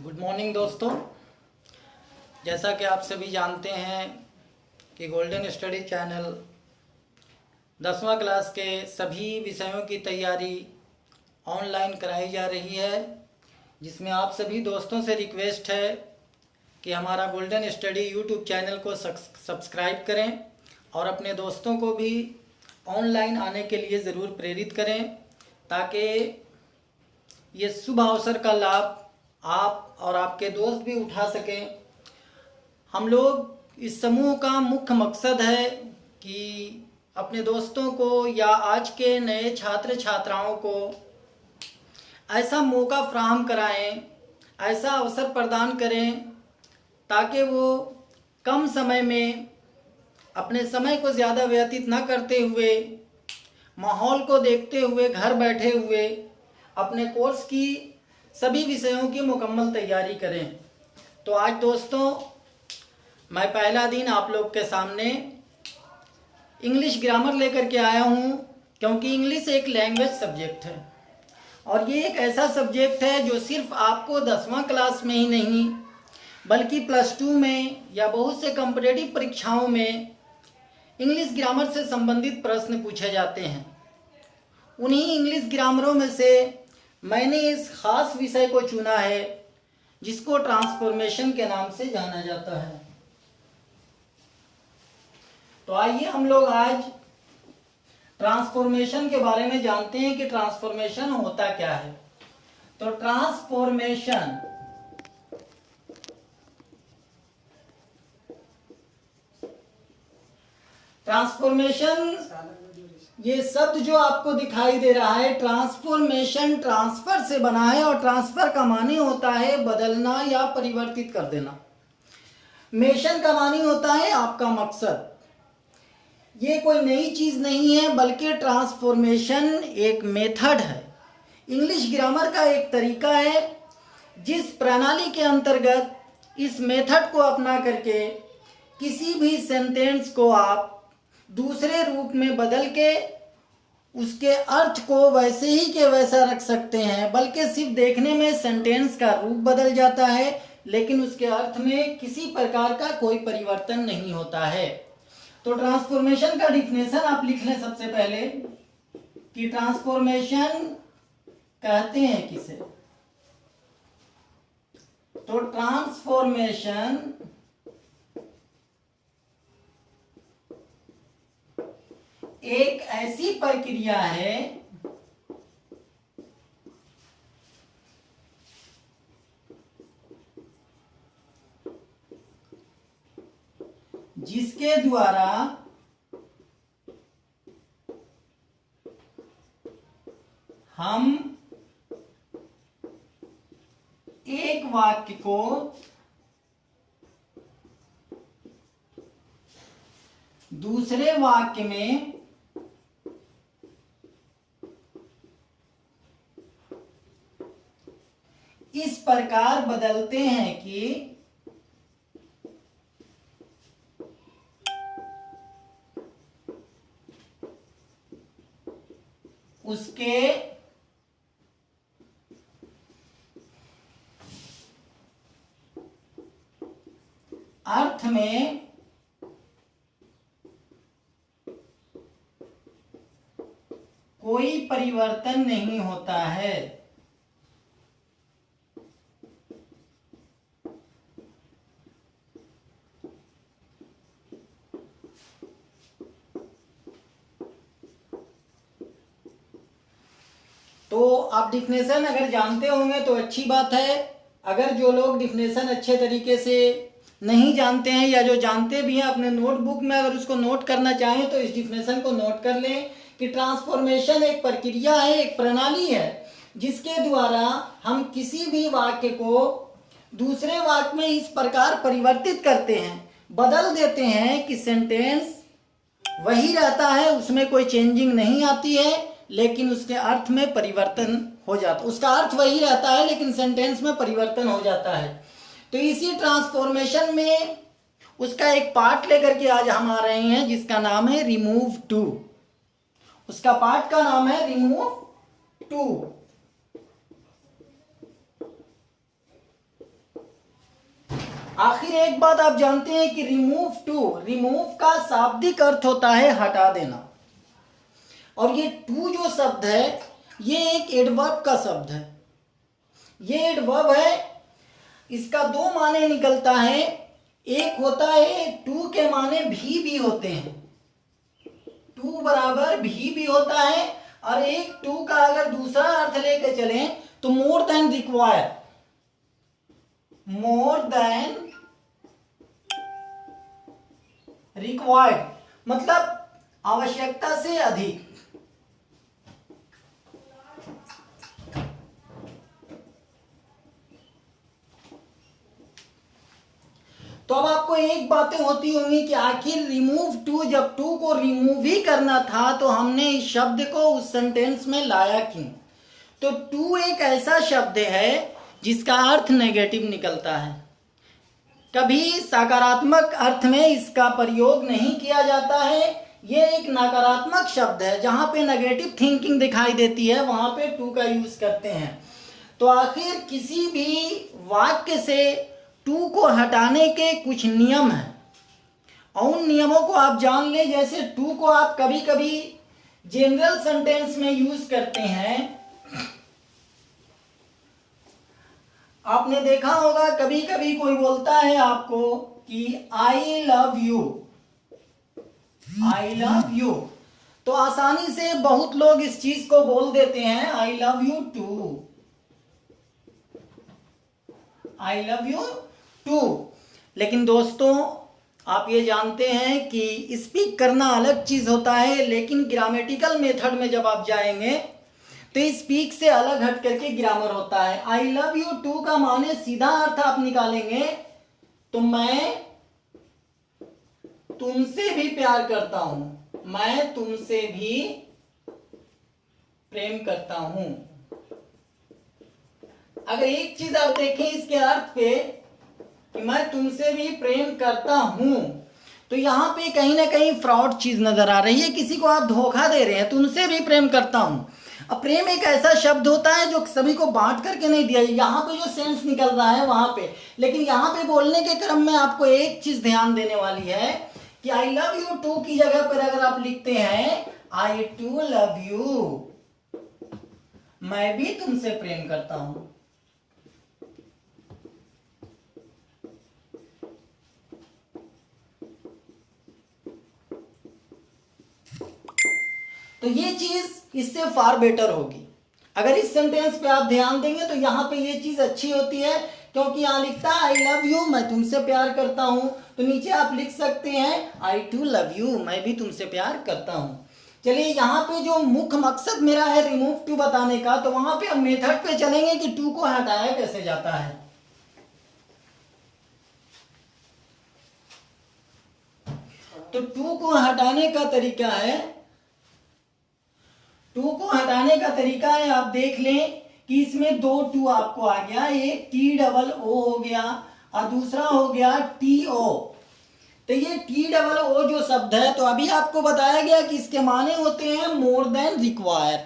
Good morning दोस्तों। जैसा कि आप सभी जानते हैं कि गोल्डन स्टडी चैनल 10वां क्लास के सभी विषयों की तैयारी ऑनलाइन कराई जा रही है, जिसमें आप सभी दोस्तों से रिक्वेस्ट है कि हमारा गोल्डन स्टडी यूट्यूब चैनल को सब्सक्राइब करें और अपने दोस्तों को भी ऑनलाइन आने के लिए ज़रूर प्रेरित करें, ताकि ये शुभ अवसर का लाभ आप और आपके दोस्त भी उठा सकें। हम लोग इस समूह का मुख्य मकसद है कि अपने दोस्तों को या आज के नए छात्र छात्राओं को ऐसा मौका फ्राहम कराएं, ऐसा अवसर प्रदान करें ताकि वो कम समय में अपने समय को ज़्यादा व्यतीत न करते हुए, माहौल को देखते हुए, घर बैठे हुए अपने कोर्स की सभी विषयों की मुकम्मल तैयारी करें। तो आज दोस्तों मैं पहला दिन आप लोग के सामने इंग्लिश ग्रामर लेकर के आया हूँ, क्योंकि इंग्लिश एक लैंग्वेज सब्जेक्ट है और ये एक ऐसा सब्जेक्ट है जो सिर्फ आपको 10वां क्लास में ही नहीं बल्कि +2 में या बहुत से कॉम्पिटिटिव परीक्षाओं में इंग्लिश ग्रामर से संबंधित प्रश्न पूछे जाते हैं। उन्हीं इंग्लिश ग्रामरों में से मैंने इस खास विषय को चुना है जिसको ट्रांसफॉर्मेशन के नाम से जाना जाता है। तो आइए हम लोग आज ट्रांसफॉर्मेशन के बारे में जानते हैं कि ट्रांसफॉर्मेशन होता क्या है। तो ट्रांसफॉर्मेशन ये शब्द जो आपको दिखाई दे रहा है, ट्रांसफॉर्मेशन ट्रांसफर से बना है और ट्रांसफर का मानी होता है बदलना या परिवर्तित कर देना। मेशन का मानी होता है आपका मकसद। ये कोई नई चीज नहीं है बल्कि ट्रांसफॉर्मेशन एक मेथड है, इंग्लिश ग्रामर का एक तरीका है जिस प्रणाली के अंतर्गत इस मेथड को अपना करके किसी भी सेंटेंस को आप दूसरे रूप में बदल के उसके अर्थ को वैसे ही के वैसा रख सकते हैं, बल्कि सिर्फ देखने में सेंटेंस का रूप बदल जाता है लेकिन उसके अर्थ में किसी प्रकार का कोई परिवर्तन नहीं होता है। तो ट्रांसफॉर्मेशन का डिफिनेशन आप लिख लें सबसे पहले कि ट्रांसफॉर्मेशन कहते हैं किसे। तो ट्रांसफॉर्मेशन एक ऐसी प्रक्रिया है जिसके द्वारा हम एक वाक्य को दूसरे वाक्य में इस प्रकार बदलते हैं कि उसके अर्थ में कोई परिवर्तन नहीं होता है। तो आप डिफिनेशन अगर जानते होंगे तो अच्छी बात है। अगर जो लोग डिफिनेशन अच्छे तरीके से नहीं जानते हैं या जो जानते भी हैं, अपने नोटबुक में अगर उसको नोट करना चाहें तो इस डिफिनेशन को नोट कर लें कि ट्रांसफॉर्मेशन एक प्रक्रिया है, एक प्रणाली है जिसके द्वारा हम किसी भी वाक्य को दूसरे वाक्य में इस प्रकार परिवर्तित करते हैं, बदल देते हैं कि सेंटेंस वही रहता है, उसमें कोई चेंजिंग नहीं आती है लेकिन उसके अर्थ में परिवर्तन हो जाता, उसका अर्थ वही रहता है लेकिन सेंटेंस में परिवर्तन हो जाता है। तो इसी ट्रांसफॉर्मेशन में उसका एक पार्ट लेकर के आज हम आ रहे हैं जिसका नाम है रिमूव टू। उसका पार्ट का नाम है रिमूव टू। आखिर एक बात आप जानते हैं कि रिमूव का शाब्दिक अर्थ होता है हटा देना, और ये टू जो शब्द है ये एक एडवर्ब का शब्द है। ये एडवर्ब है, इसका दो माने निकलता है। एक होता है टू के माने भी होते हैं, टू बराबर भी होता है, और एक टू का अगर दूसरा अर्थ लेके चलें तो more than require, more than required मतलब आवश्यकता से अधिक। तो अब आपको एक बातें होती होंगी कि आखिर रिमूव टू, जब टू को रिमूव ही करना था तो हमने इस शब्द को उस सेंटेंस में लाया क्यों? तो टू एक ऐसा शब्द है जिसका अर्थ नेगेटिव निकलता है। कभी सकारात्मक अर्थ में इसका प्रयोग नहीं किया जाता है। ये एक नकारात्मक शब्द है, जहां पे नेगेटिव थिंकिंग दिखाई देती है वहां पे टू का यूज करते हैं। तो आखिर किसी भी वाक्य से टू को हटाने के कुछ नियम हैं, और उन नियमों को आप जान लें। जैसे टू को आप कभी कभी जनरल सेंटेंस में यूज करते हैं। आपने देखा होगा कभी कभी कोई बोलता है आपको कि आई love you, I love you, तो आसानी से बहुत लोग इस चीज को बोल देते हैं I love you too, I love you too. लेकिन दोस्तों आप ये जानते हैं कि स्पीक करना अलग चीज होता है, लेकिन ग्रामेटिकल मेथड में जब आप जाएंगे तो स्पीक से अलग हट करके ग्रामर होता है। आई लव यू टू का माने सीधा अर्थ आप निकालेंगे तो मैं तुमसे भी प्यार करता हूं, मैं तुमसे भी प्रेम करता हूं। अगर एक चीज आप देखें इसके अर्थ पे कि मैं तुमसे भी प्रेम करता हूं, तो यहां पे कहीं ना कहीं फ्रॉड चीज नजर आ रही है। किसी को आप धोखा दे रहे हैं, तुमसे भी प्रेम करता हूं। अब प्रेम एक ऐसा शब्द होता है जो सभी को बांट करके नहीं दिया, यहाँ पे जो सेंस निकल रहा है वहां पे। लेकिन यहाँ पे बोलने के क्रम में आपको एक चीज ध्यान देने वाली है कि आई लव यू टू की जगह पर अगर आप लिखते हैं आई टू लव यू, मैं भी तुमसे प्रेम करता हूं। तो ये चीज इससे फार बेटर होगी। अगर इस सेंटेंस पे आप ध्यान देंगे तो यहां पे ये चीज अच्छी होती है, क्योंकि यहां लिखता है आई लव यू, मैं तुमसे प्यार करता हूं। तो नीचे आप लिख सकते हैं आई टू लव यू, मैं भी तुमसे प्यार करता हूं। चलिए यहाँ पे जो मुख्य मकसद मेरा है रिमूव टू बताने का, तो वहां पे हम मेथड पे चलेंगे कि टू को हटाया कैसे जाता है। तो टू को हटाने का तरीका है, टू को हटाने का तरीका है, आप देख लें कि इसमें दो टू आपको आ गया, एक टी डबल ओ हो गया और दूसरा हो गया टी ओ। तो ये टी डबल ओ जो शब्द है, तो अभी आपको बताया गया कि इसके माने होते हैं मोर देन रिक्वायर,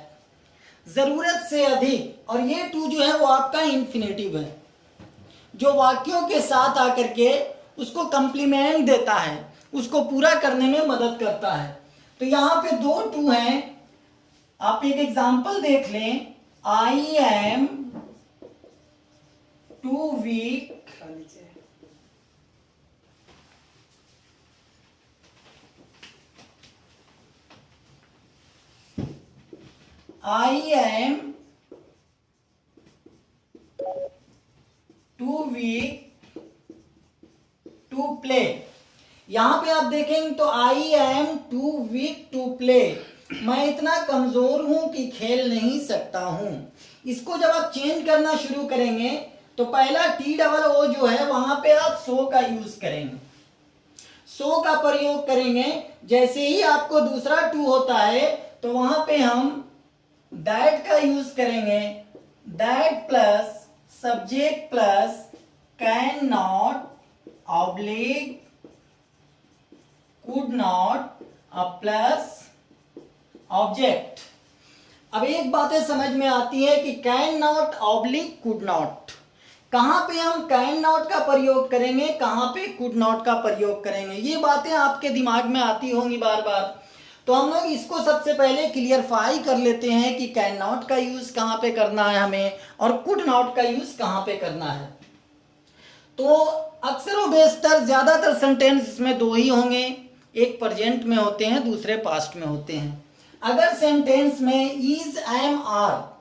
जरूरत से अधिक। और ये टू जो है वो आपका इंफिनिटिव है, जो वाक्यों के साथ आकर के उसको कंप्लीमेंट देता है, उसको पूरा करने में मदद करता है। तो यहाँ पे दो टू हैं, आप एक एग्जाम्पल देख लें, I am too weak I am too weak to play. यहां पे आप देखेंगे तो I am too weak to play, मैं इतना कमजोर हूं कि खेल नहीं सकता हूं। इसको जब आप चेंज करना शुरू करेंगे तो पहला टी डबल ओ जो है वहां पे आप सो का यूज करेंगे, सो का प्रयोग करेंगे। जैसे ही आपको दूसरा टू होता है तो वहां पे हम दैट का यूज करेंगे, that plus subject plus can not oblique could not plus object. अब एक बातें समझ में आती है कि can not oblique could not, कहाँ पे हम कैन नॉट का प्रयोग करेंगे, कहाँ पे कुड नॉट का प्रयोग करेंगे, ये बातें आपके दिमाग में आती होंगी बार बार। तो हम लोग इसको सबसे पहले क्लियरफाई कर लेते हैं कि कैन नॉट का यूज कहाँ पे करना है हमें और कुड नॉट का यूज कहाँ पे करना है। तो अक्सर व बेशतर ज्यादातर सेंटेंस में दो ही होंगे, एक प्रेजेंट में होते हैं, दूसरे पास्ट में होते हैं। अगर सेंटेंस में इज, एम, आर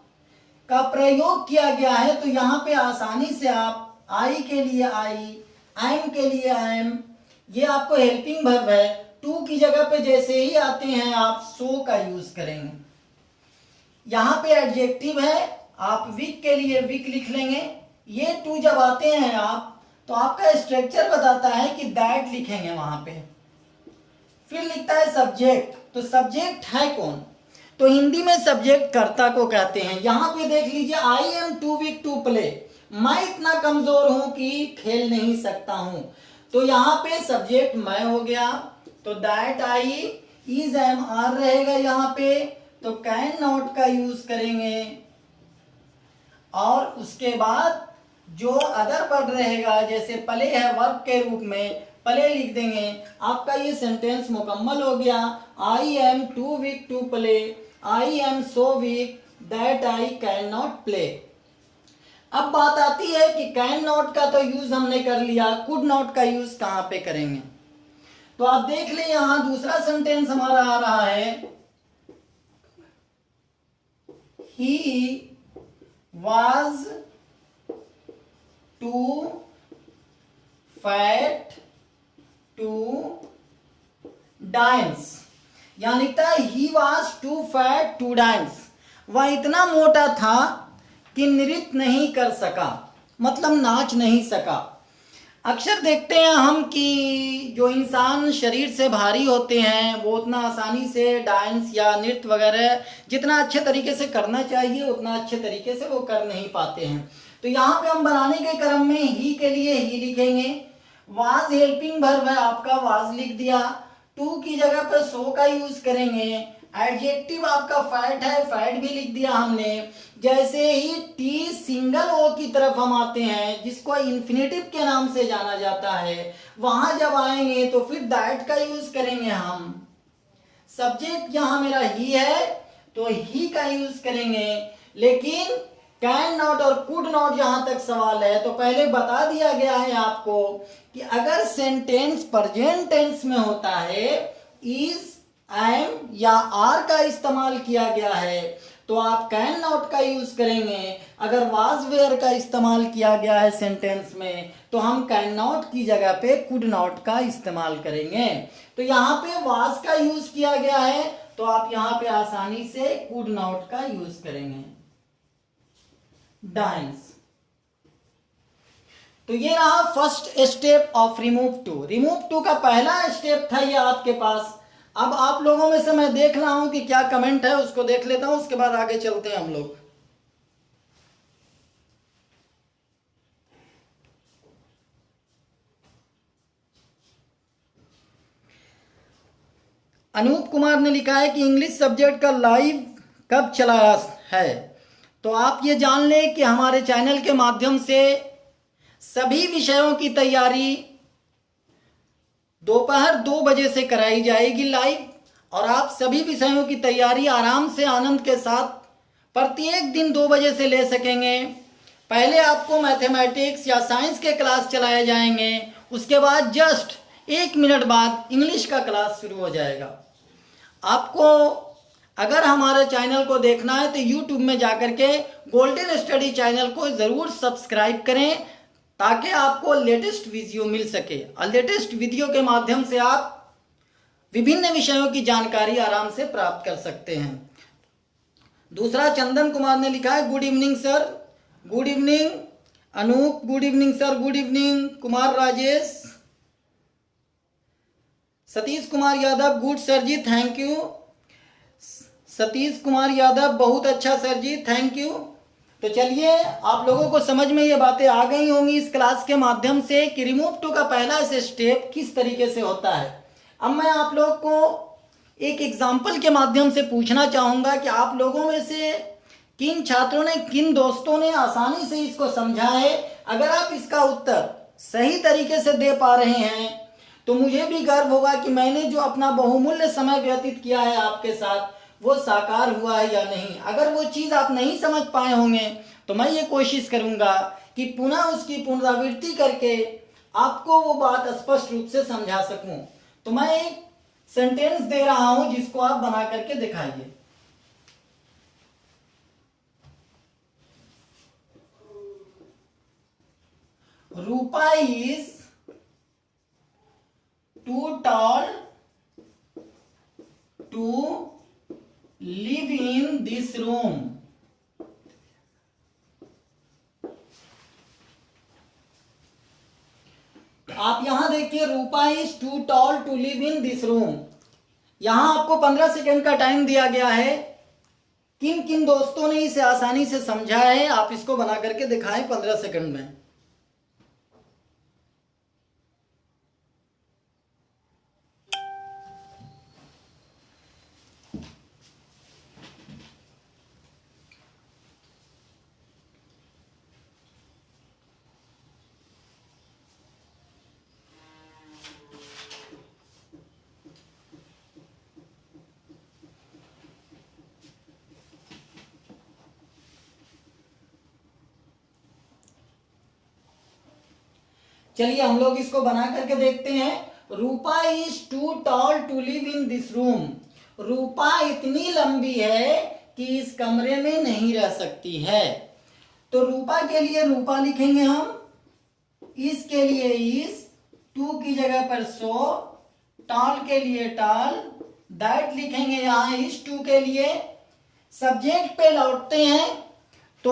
का प्रयोग किया गया है तो यहाँ पे आसानी से आप आई के लिए आई, एम के लिए एम, ये आपको हेल्पिंग वर्ब है, टू की जगह पे जैसे ही आते हैं आप सो का यूज करेंगे। यहाँ पे एडजेक्टिव है, आप वीक के लिए वीक लिख लेंगे। ये टू जब आते हैं आप तो आपका स्ट्रक्चर बताता है कि दैट लिखेंगे वहां पे। फिर लिखता है सब्जेक्ट, तो सब्जेक्ट है कौन, तो हिंदी में सब्जेक्ट कर्ता को कहते हैं। यहां पे देख लीजिए, I am too weak to play, मैं इतना कमजोर हूं कि खेल नहीं सकता हूं, तो यहाँ पे सब्जेक्ट मैं हो गया, तो that I, is, am, are रहेगा यहाँ पे, तो कैन नॉट का यूज करेंगे और उसके बाद जो अदर वर्ड रहेगा, जैसे प्ले है वर्ब के रूप में, प्ले लिख देंगे। आपका ये सेंटेंस मुकम्मल हो गया। I am too weak to play, I am so weak that I can not play. अब बात आती है कि कैन नॉट का तो यूज हमने कर लिया, कुड नॉट का यूज कहां पे करेंगे। तो आप देख ले, यहां दूसरा सेंटेंस हमारा आ रहा है, ही was too fat to dance, यहां लिखता है he was too fat to dance, वह इतना मोटा था कि नृत्य नहीं कर सका, मतलब नाच नहीं सका। अक्सर देखते हैं हम कि जो इंसान शरीर से भारी होते हैं वो उतना आसानी से डांस या नृत्य वगैरह जितना अच्छे तरीके से करना चाहिए उतना अच्छे तरीके से वो कर नहीं पाते हैं। तो यहाँ पे हम बनाने के क्रम में ही के लिए ही लिखेंगे, वाज हेल्पिंग वर्ब है आपका, वाज लिख दिया, टू की जगह पर सो का यूज करेंगे, एडजेक्टिव आपका फैट है, फैट भी लिख दिया हमने। जैसे ही टी सिंगल ओ की तरफ हम आते हैं जिसको इन्फिनेटिव के नाम से जाना जाता है, वहां जब आएंगे तो फिर दैट का यूज करेंगे हम। सब्जेक्ट यहां मेरा ही है तो ही का यूज करेंगे, लेकिन कैन नॉट और कुड नॉट जहां तक सवाल है तो पहले बता दिया गया है आपको कि अगर सेंटेंस प्रेजेंट टेंस में होता है, इज, एम या आर का इस्तेमाल किया गया है तो आप कैन नॉट का यूज करेंगे। अगर वाज वेयर का इस्तेमाल किया गया है सेंटेंस में तो हम कैन नॉट की जगह पे कुड नॉट का इस्तेमाल करेंगे। तो यहाँ पे वाज का यूज किया गया है तो आप यहाँ पे आसानी से कुड नॉट का यूज करेंगे। डांस, तो ये रहा first step of remove too. Remove too का पहला स्टेप था ये आपके पास। अब आप लोगों में से मैं देख रहा हूं कि क्या कमेंट है, उसको देख लेता हूं, उसके बाद आगे चलते हैं हम लोग। अनूप कुमार ने लिखा है कि इंग्लिश सब्जेक्ट का लाइव कब चलाया है। तो आप ये जान लें कि हमारे चैनल के माध्यम से सभी विषयों की तैयारी दोपहर 2 बजे से कराई जाएगी लाइव, और आप सभी विषयों की तैयारी आराम से आनंद के साथ प्रत्येक दिन 2 बजे से ले सकेंगे। पहले आपको मैथमेटिक्स या साइंस के क्लास चलाए जाएंगे, उसके बाद जस्ट 1 मिनट बाद इंग्लिश का क्लास शुरू हो जाएगा। आपको अगर हमारे चैनल को देखना है तो यूट्यूब में जाकर के गोल्डन स्टडी चैनल को ज़रूर सब्सक्राइब करें ताकि आपको लेटेस्ट वीडियो मिल सके, और लेटेस्ट वीडियो के माध्यम से आप विभिन्न विषयों की जानकारी आराम से प्राप्त कर सकते हैं। दूसरा चंदन कुमार ने लिखा है good evening sir, good evening Anoop, good evening sir, good evening Kumar Rajesh, Satish Kumar Yadav, good sir ji, thank you. Satish Kumar Yadav, बहुत अच्छा सर जी, थैंक यू। तो चलिए, आप लोगों को समझ में ये बातें आ गई होंगी इस क्लास के माध्यम से कि रिमूव टू का पहला स्टेप किस तरीके से होता है। अब मैं आप लोग को एक एग्जाम्पल के माध्यम से पूछना चाहूँगा कि आप लोगों में से किन छात्रों ने, किन दोस्तों ने आसानी से इसको समझा है। अगर आप इसका उत्तर सही तरीके से दे पा रहे हैं तो मुझे भी गर्व होगा कि मैंने जो अपना बहुमूल्य समय व्यतीत किया है आपके साथ वो साकार हुआ है या नहीं। अगर वो चीज़ आप नहीं समझ पाए होंगे तो मैं ये कोशिश करूंगा कि पुनः उसकी पुनरावृत्ति करके आपको वो बात स्पष्ट रूप से समझा सकूं। तो मैं एक सेंटेंस दे रहा हूं जिसको आप बना करके दिखाइए। रूपा is too tall to live in this room. आप यहां देखिए, Rupa is too tall to live in this room. यहां आपको 15 सेकेंड का टाइम दिया गया है। किन किन दोस्तों ने इसे आसानी से समझा है आप इसको बना करके दिखाएं 15 सेकेंड में। चलिए हम लोग इसको बना करके देखते हैं। Rupa is too tall to live in this room. Rupa इतनी लंबी है कि इस कमरे में नहीं रह सकती है। तो रूपा के लिए रूपा लिखेंगे हम, इस के लिए इस, टू की जगह पर सो, टॉल के लिए टॉल, दैट लिखेंगे यहां इस टू के लिए। सब्जेक्ट पे लौटते हैं तो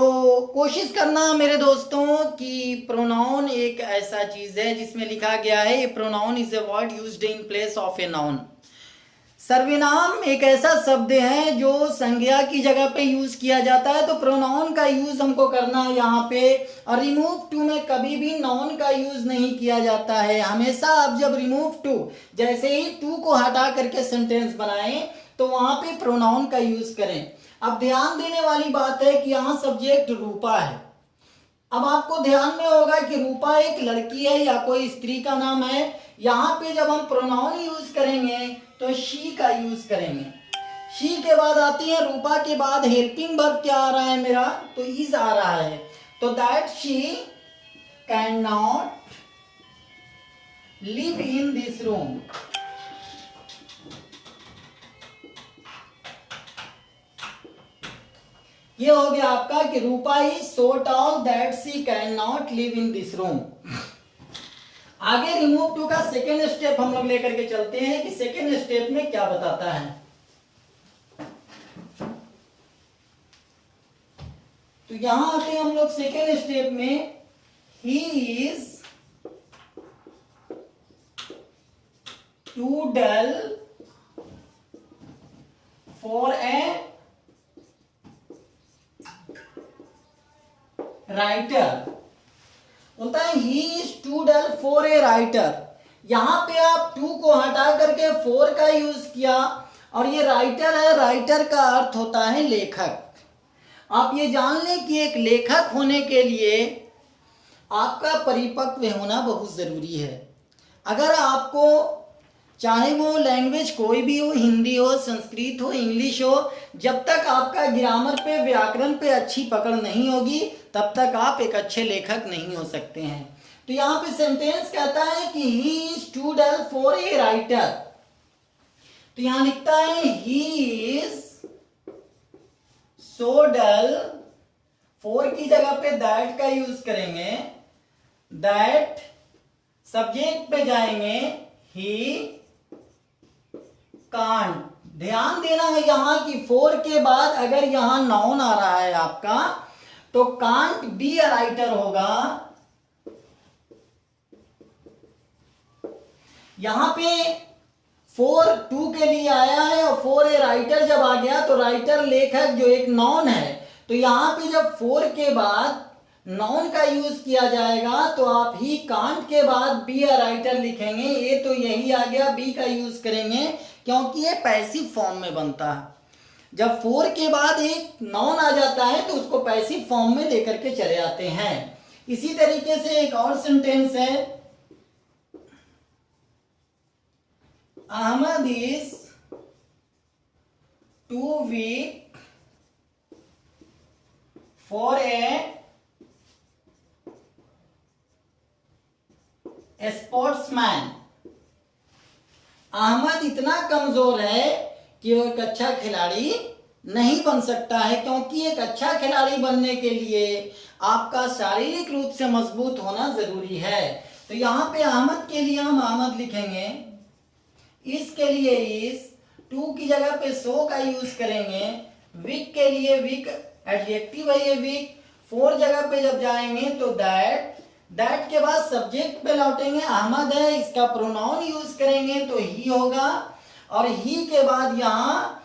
कोशिश करना मेरे दोस्तों कि प्रोनाउन एक ऐसा चीज है जिसमें लिखा गया है ये pronoun is a word used in place of a noun. सर्वनाम एक ऐसा शब्द है जो संज्ञा की जगह पे यूज किया जाता है, तो प्रोनाउन का यूज हमको करना है यहाँ पे। और रिमूव टू में कभी भी नाउन का यूज नहीं किया जाता है। हमेशा आप जब रिमूव टू, जैसे ही टू को हटा करके सेंटेंस बनाएं तो वहां पे प्रोनाउन का यूज करें। अब ध्यान देने वाली बात है कि यहाँ सब्जेक्ट रूपा है। अब आपको ध्यान में होगा कि रूपा एक लड़की है या कोई स्त्री का नाम है। यहाँ पे जब हम प्रोनाउन यूज करेंगे तो शी का यूज करेंगे। शी के बाद आती है, रूपा के बाद हेल्पिंग वर्ब क्या आ रहा है मेरा, तो इज आ रहा है। तो that she can not live in this room. ये हो गया आपका कि Rupa is so tall that she can not live in this room. आगे रिमूव टू का सेकेंड स्टेप हम लोग लेकर के चलते हैं कि सेकेंड स्टेप में क्या बताता है। तो यहां आते हैं हम लोग सेकेंड स्टेप में। He is too dull for a writer. बोलता है he is too dull for a writer. यहां पे आप टू को हटा करके फोर का यूज किया और ये राइटर है। राइटर का अर्थ होता है लेखक। आप ये जान लें कि एक लेखक होने के लिए आपका परिपक्व होना बहुत जरूरी है। अगर आपको चाहे वो लैंग्वेज कोई भी हो, हिंदी हो, संस्कृत हो, इंग्लिश हो, जब तक आपका ग्रामर पे, व्याकरण पे अच्छी पकड़ नहीं होगी तब तक आप एक अच्छे लेखक नहीं हो सकते हैं। तो यहाँ पे सेंटेंस कहता है कि he is too dull for a writer. तो यहां लिखता है he is so dull, for की जगह पे दैट का यूज करेंगे। दैट सब्जेक्ट पे जाएंगे, ही कांट। ध्यान देना है यहां कि फोर के बाद अगर यहां नाउन आ रहा है आपका तो कांट बी अ राइटर होगा। यहां पे फोर टू के लिए आया है और फोर ए राइटर जब आ गया तो राइटर लेखक जो एक नाउन है, तो यहां पे जब फोर के बाद नाउन का यूज किया जाएगा तो आप ही कांट के बाद बी अ राइटर लिखेंगे। ये तो यही आ गया, बी का यूज करेंगे क्योंकि ये पैसिव फॉर्म में बनता है। जब फोर के बाद एक नाउन आ जाता है तो उसको पैसिव फॉर्म में लेकर के चले आते हैं। इसी तरीके से एक और सेंटेंस है, Ahmed is too weak for a sportsman. Ahmed इतना कमजोर है कि वो एक अच्छा खिलाड़ी नहीं बन सकता है, क्योंकि एक अच्छा खिलाड़ी बनने के लिए आपका शारीरिक रूप से मजबूत होना जरूरी है। तो यहाँ पे अहमद के लिए हम अहमद लिखेंगे, इसके लिए इस, टू की जगह पे सो का यूज करेंगे, वीक के लिए वीक एडजेक्टिव है ये वीक, फोर जगह पे जब जाएंगे तो दैट, दैट के बाद सब्जेक्ट पे लौटेंगे, अहमद है, इसका प्रोनाउन यूज करेंगे तो ही होगा, और ही के बाद यहाँ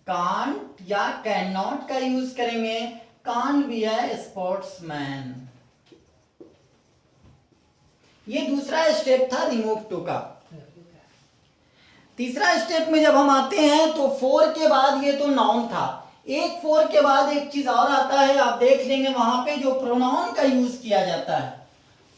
कांट या कैन नॉट का यूज करेंगे, कांट बी ए स्पोर्ट्समैन। ये दूसरा स्टेप था रिमूव टू का। तीसरा स्टेप में जब हम आते हैं तो फोर के बाद, ये तो नाउन था, एक फोर के बाद एक चीज और आता है, आप देख लेंगे वहां पे जो प्रोनाउन का यूज किया जाता है।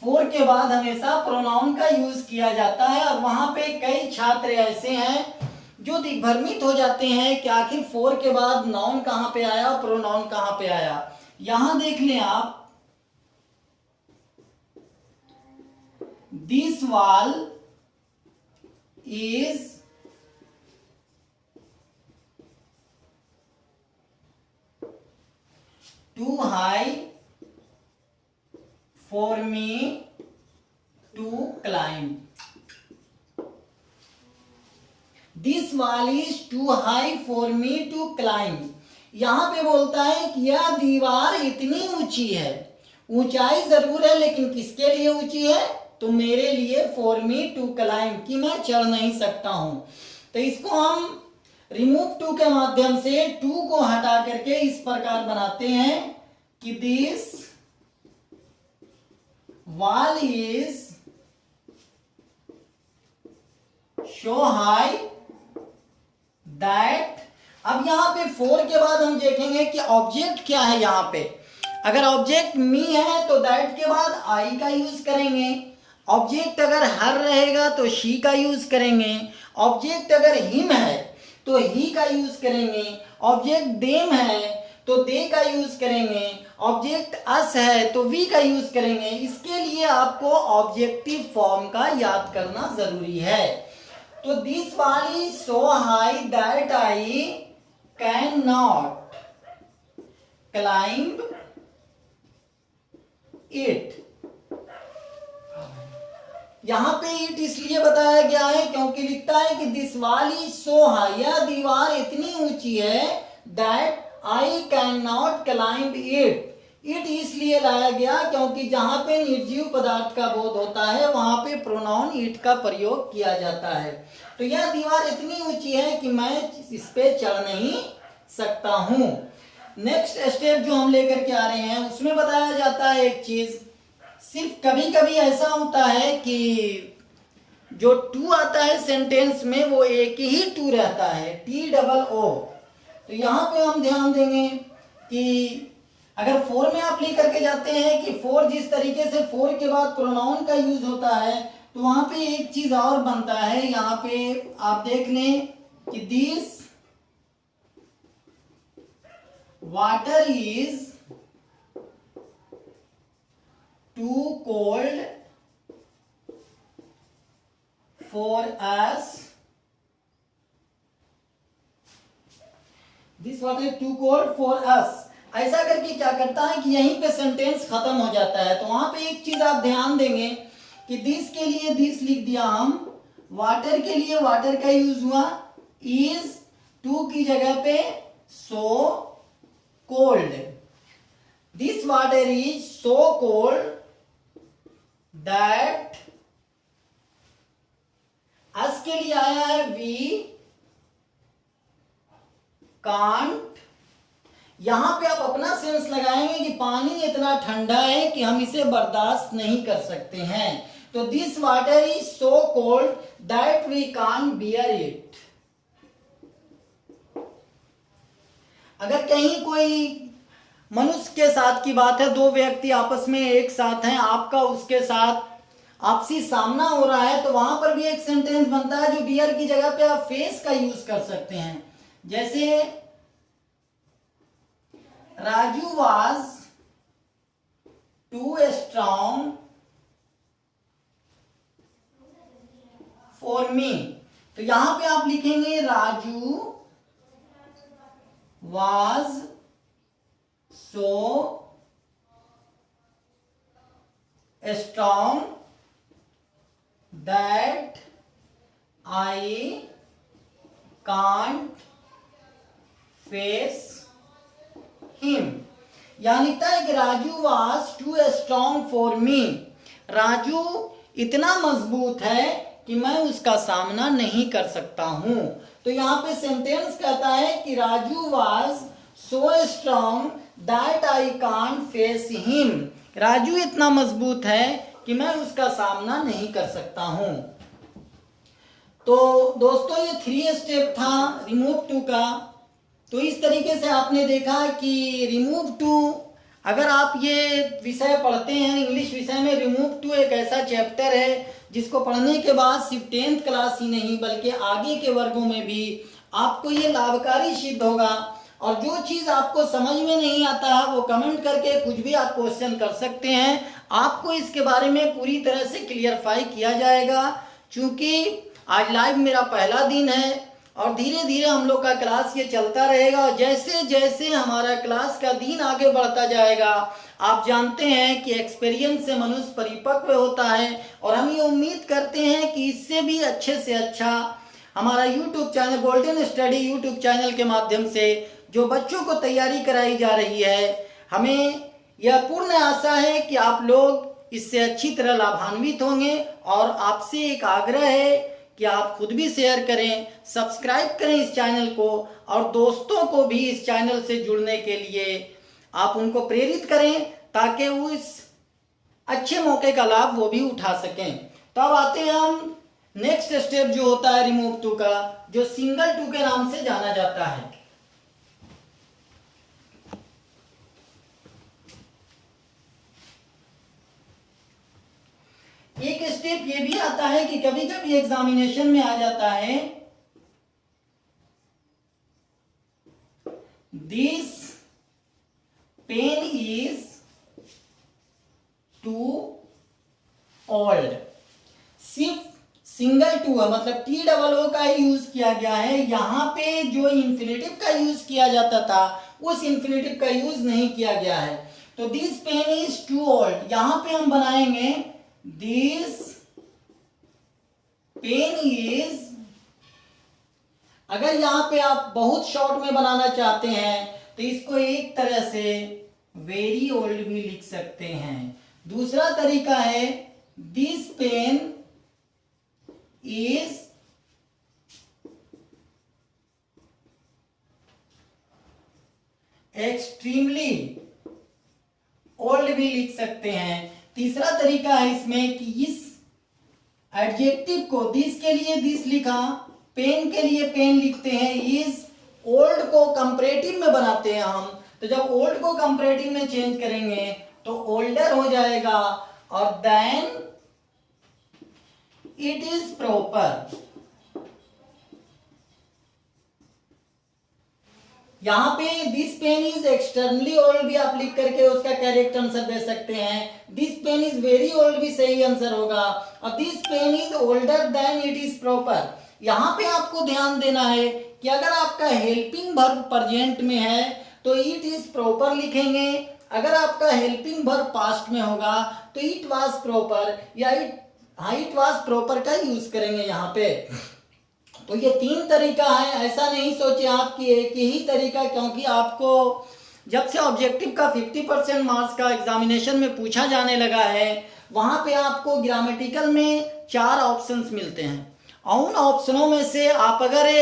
फोर के बाद हमेशा प्रोनाउन का यूज किया जाता है, और वहां पे कई छात्र ऐसे हैं जो दिग्भ्रमित हो जाते हैं कि आखिर फोर के बाद नाउन कहां पे आया, प्रोनाउन कहां पे आया। यहां देख लें आप, this wall is too high for me to climb. This wall is too high for me to climb. यहां पे बोलता है कि यह दीवार इतनी ऊंची है, ऊंचाई जरूर है लेकिन किसके लिए ऊंची है, तो मेरे लिए, for me to climb, कि मैं चढ़ नहीं सकता हूं। तो इसको हम रिमूव टू के माध्यम से टू को हटा करके इस प्रकार बनाते हैं कि this wall is so high that. अब यहां पे फोर के बाद हम देखेंगे कि ऑब्जेक्ट क्या है। यहां पे अगर ऑब्जेक्ट मी है तो दैट के बाद आई का यूज करेंगे, ऑब्जेक्ट अगर हर रहेगा तो शी का यूज करेंगे, ऑब्जेक्ट अगर हिम है तो ही का यूज करेंगे, ऑब्जेक्ट देम है तो दे का यूज करेंगे, ऑब्जेक्ट अस है तो वी का यूज करेंगे। इसके लिए आपको ऑब्जेक्टिव फॉर्म का याद करना जरूरी है। तो this wall is so high that I can not climb it. यहां पे इट इसलिए बताया गया है क्योंकि लिखता है कि this wall is so high, यह दीवार इतनी ऊंची है, that I can not climb it. It इसलिए लाया गया क्योंकि जहां पे निर्जीव पदार्थ का बोध होता है वहां पे प्रोनाउन इट का प्रयोग किया जाता है। तो यह दीवार इतनी ऊंची है कि मैं इस पे चढ़ नहीं सकता हूं। नेक्स्ट स्टेप जो हम लेकर के आ रहे हैं उसमें बताया जाता है एक चीज, सिर्फ कभी कभी ऐसा होता है कि जो टू आता है सेंटेंस में वो एक ही टू रहता है, टी डबल ओ। तो यहां पे हम ध्यान देंगे कि अगर फोर में आप लिख करके जाते हैं कि फोर, जिस तरीके से फोर के बाद प्रोनाउन का यूज होता है तो वहां पे एक चीज और बनता है। यहां पे आप देख लें कि this water is too cold for us, this water is too cold for us। ऐसा करके क्या करता है कि यहीं पे सेंटेंस खत्म हो जाता है। तो वहां पे एक चीज आप ध्यान देंगे कि दिस के लिए दिस लिख दिया हम, वाटर के लिए वाटर का यूज हुआ, इज टू की जगह पे so cold, this water is so cold that, अस के लिए आया है वी कांट। यहां पे आप अपना सेंस लगाएंगे कि पानी इतना ठंडा है कि हम इसे बर्दाश्त नहीं कर सकते हैं। तो this water is so cold that we can't bear it. अगर कहीं कोई मनुष्य के साथ की बात है, दो व्यक्ति आपस में एक साथ हैं, आपका उसके साथ आपसी सामना हो रहा है, तो वहां पर भी एक सेंटेंस बनता है जो बियर की जगह पे आप फेस का यूज कर सकते हैं। जैसे Raju was too strong for me, तो यहां पे आप लिखेंगे Raju was so strong that I can't face him. यहां लिखता है कि Raju was too strong for me, Raju इतना मजबूत है कि मैं उसका सामना नहीं कर सकता हूं। तो यहां पे सेंटेंस कहता है कि Raju was so strong that I can't face him, Raju इतना मजबूत है कि मैं उसका सामना नहीं कर सकता हूं। तो दोस्तों ये 3 स्टेप था रिमूव टू का। तो इस तरीके से आपने देखा कि रिमूव टू, अगर आप ये विषय पढ़ते हैं इंग्लिश विषय में, रिमूव टू एक ऐसा चैप्टर है जिसको पढ़ने के बाद सिर्फ 10th क्लास ही नहीं बल्कि आगे के वर्गों में भी आपको ये लाभकारी सिद्ध होगा। और जो चीज़ आपको समझ में नहीं आता है वो कमेंट करके कुछ भी आप क्वेश्चन कर सकते हैं, आपको इसके बारे में पूरी तरह से क्लियरफाई किया जाएगा। क्योंकि आज लाइव मेरा पहला दिन है और धीरे धीरे हम लोग का क्लास ये चलता रहेगा। जैसे जैसे हमारा क्लास का दिन आगे बढ़ता जाएगा, आप जानते हैं कि एक्सपीरियंस से मनुष्य परिपक्व होता है, और हम ये उम्मीद करते हैं कि इससे भी अच्छे से अच्छा हमारा YouTube channel golden study YouTube channel के माध्यम से जो बच्चों को तैयारी कराई जा रही है, हमें यह पूर्ण आशा है कि आप लोग इससे अच्छी तरह लाभान्वित होंगे। और आपसे एक आग्रह है कि आप खुद भी शेयर करें, सब्सक्राइब करें इस चैनल को, और दोस्तों को भी इस चैनल से जुड़ने के लिए आप उनको प्रेरित करें ताकि वो इस अच्छे मौके का लाभ वो भी उठा सकें। तो अब आते हैं हम नेक्स्ट स्टेप जो होता है रिमूव टू का, जो सिंगल टू के नाम से जाना जाता है। एक स्टेप ये भी आता है कि कभी कभी एग्जामिनेशन में आ जाता है, this pen is too old. सिर्फ सिंगल टू है, मतलब TOO का ही यूज किया गया है। यहां पे जो इंफिनिटिव का यूज किया जाता था उस इंफिनिटिव का यूज नहीं किया गया है। तो this pen is too old, यहां पे हम बनाएंगे दिस पेन इज, अगर यहां पे आप बहुत शॉर्ट में बनाना चाहते हैं तो इसको एक तरह से वेरी ओल्ड भी लिख सकते हैं। दूसरा तरीका है this pen is extremely old भी लिख सकते हैं। तीसरा तरीका है इसमें कि इस एडजेक्टिव को, दिस के लिए दिस लिखा, पेन के लिए पेन लिखते हैं, इज ओल्ड को कंपैरेटिव में बनाते हैं हम। तो जब ओल्ड को कंपैरेटिव में चेंज करेंगे तो ओल्डर हो जाएगा, और देन इट इज प्रॉपर। यहां पे this pen is externally old भी आप लिख करके उसका करेक्ट आंसर दे सकते हैं। This pen is very old भी सही आंसर होगा, और this pen is older than it is proper. यहां पे आपको ध्यान देना है कि अगर आपका हेल्पिंग वर्ब प्रेजेंट में है तो इट इज प्रॉपर लिखेंगे, अगर आपका हेल्पिंग वर्ब पास्ट में होगा तो इट वाज प्रॉपर या इट वाज प्रॉपर का यूज करेंगे यहां पे। तो ये 3 तरीका है, ऐसा नहीं सोचे आप कि एक ही तरीका, क्योंकि आपको जब से ऑब्जेक्टिव का 50% मार्क्स का एग्जामिनेशन में पूछा जाने लगा है, वहां पे आपको ग्रामेटिकल में 4 ऑप्शंस मिलते हैं। और उन ऑप्शनों में से आप अगर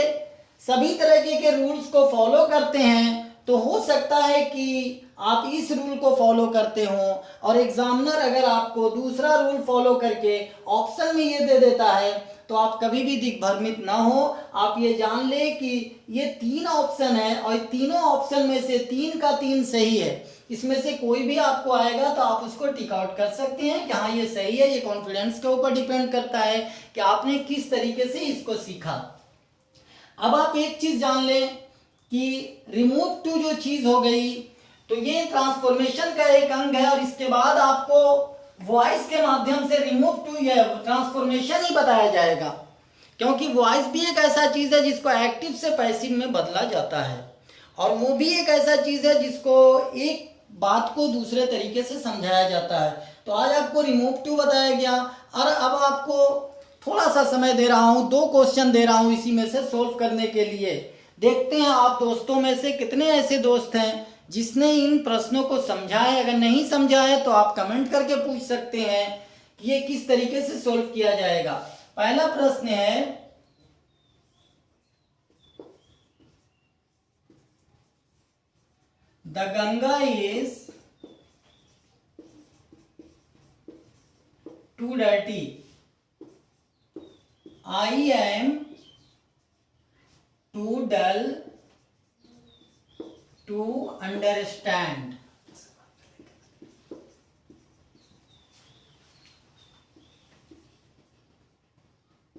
सभी तरीके के रूल्स को फॉलो करते हैं तो हो सकता है कि आप इस रूल को फॉलो करते हो, और एग्जामिनर अगर आपको दूसरा रूल फॉलो करके ऑप्शन में ये दे देता है तो आप कभी भी दिग्भ्रमित ना हो। आप ये जान ले कि ये 3 ऑप्शन है और तीनों ऑप्शन में से 3 का 3 सही है। इसमें से कोई भी आपको आएगा तो आप उसको टिक आउट कर सकते हैं कि हाँ ये सही है। ये कॉन्फिडेंस के ऊपर डिपेंड करता है कि आपने किस तरीके से इसको सीखा। अब आप एक चीज जान लें कि रिमूव टू जो चीज हो गई तो ये ट्रांसफॉर्मेशन का एक अंग है, और इसके बाद आपको वॉइस के माध्यम से रिमूव टू या ट्रांसफॉर्मेशन ही बताया जाएगा, क्योंकि वॉइस भी एक ऐसा चीज है जिसको एक्टिव से पैसिव में बदला जाता है, और वो भी एक ऐसा चीज है जिसको एक बात को दूसरे तरीके से समझाया जाता है। तो आज आपको रिमूव टू बताया गया, और अब आपको थोड़ा सा समय दे रहा हूं, 2 क्वेश्चन दे रहा हूं इसी में से सोल्व करने के लिए। देखते हैं आप दोस्तों में से कितने ऐसे दोस्त हैं जिसने इन प्रश्नों को समझा है। अगर नहीं समझा है तो आप कमेंट करके पूछ सकते हैं कि ये किस तरीके से सोल्व किया जाएगा। पहला प्रश्न है, the Ganga is too dirty, I am too dull to understand.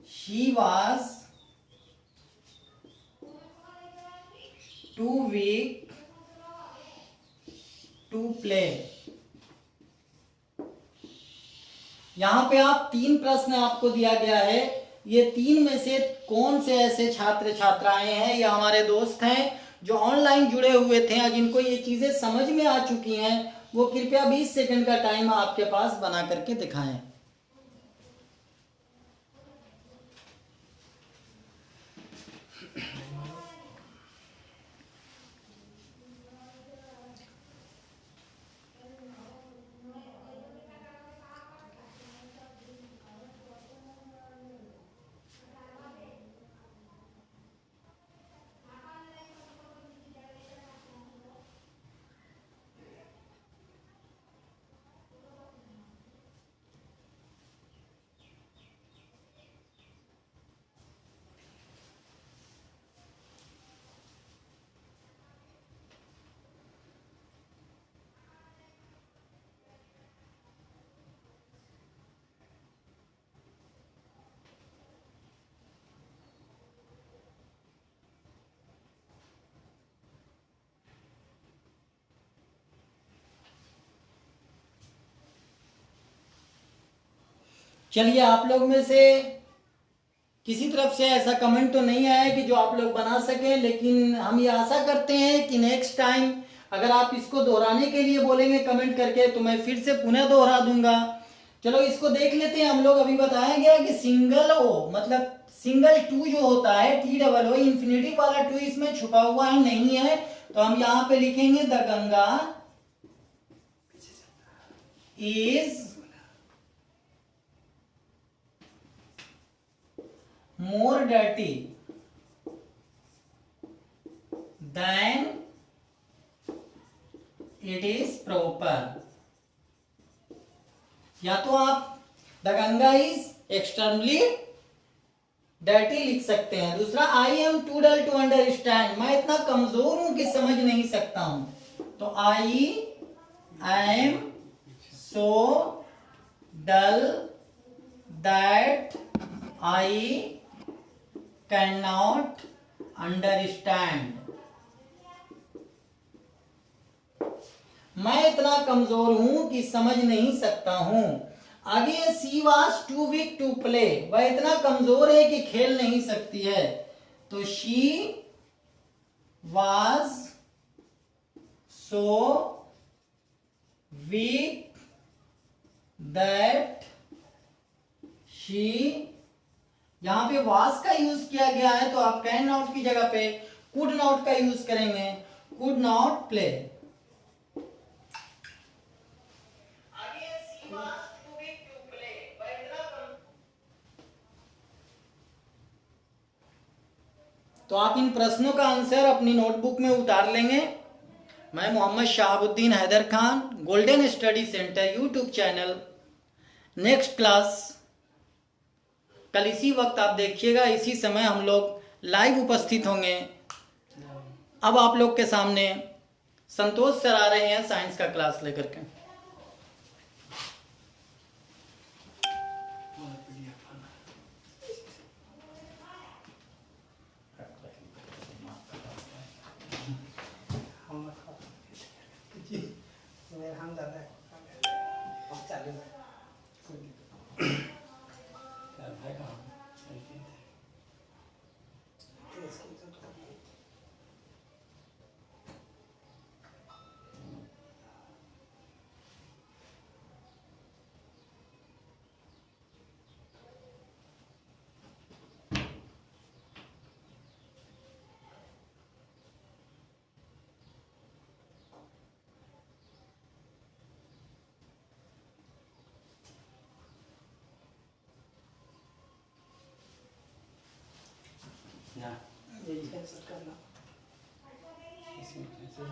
She was too weak to play। यहां पे आप 3 प्रश्न आपको दिया गया है। ये 3 में से कौन से ऐसे छात्र छात्राएं हैं या हमारे दोस्त हैं जो ऑनलाइन जुड़े हुए थे या जिनको ये चीजें समझ में आ चुकी हैं, वो कृपया 20 सेकंड का टाइम आपके पास बना करके दिखाएं। चलिए, आप लोग में से किसी तरफ से ऐसा कमेंट तो नहीं आया कि जो आप लोग बना सकें, लेकिन हम ये आशा करते हैं कि नेक्स्ट टाइम अगर आप इसको दोहराने के लिए बोलेंगे कमेंट करके तो मैं फिर से पुनः दोहरा दूंगा। चलो इसको देख लेते हैं हम लोग। अभी बताया गया कि सिंगल ओ मतलब सिंगल टू जो होता है, टी डबल ओ, इंफिनिटिव वाला टू इसमें छुपा हुआ है, नहीं है, तो हम यहां पे लिखेंगे the Ganga is more dirty than it is proper। या तो आप the Ganga is externally dirty लिख सकते हैं। दूसरा, I am too dull to understand, मैं इतना कमजोर हूं कि समझ नहीं सकता हूं, तो I am so dull that I can not understand, मैं इतना कमजोर हूं कि समझ नहीं सकता हूं। आगे, she was too weak to play, वह इतना कमजोर है कि खेल नहीं सकती है, तो she was so weak that she, यहां पे वाज का यूज किया गया है तो आप कैन नॉट की जगह पे कुड नॉट का यूज करेंगे, कुड नॉट प्ले। तो आप इन प्रश्नों का आंसर अपनी नोटबुक में उतार लेंगे। मैं Mohammad Shahabuddin Haider Khan, golden study centre YouTube channel. Next class कल इसी वक्त आप देखिएगा, इसी समय हम लोग लाइव उपस्थित होंगे। अब आप लोग के सामने संतोष सर आ रहे हैं साइंस का क्लास लेकर के। हम ज़्यादा चालू ना यही है सर करना। इसमें कैसे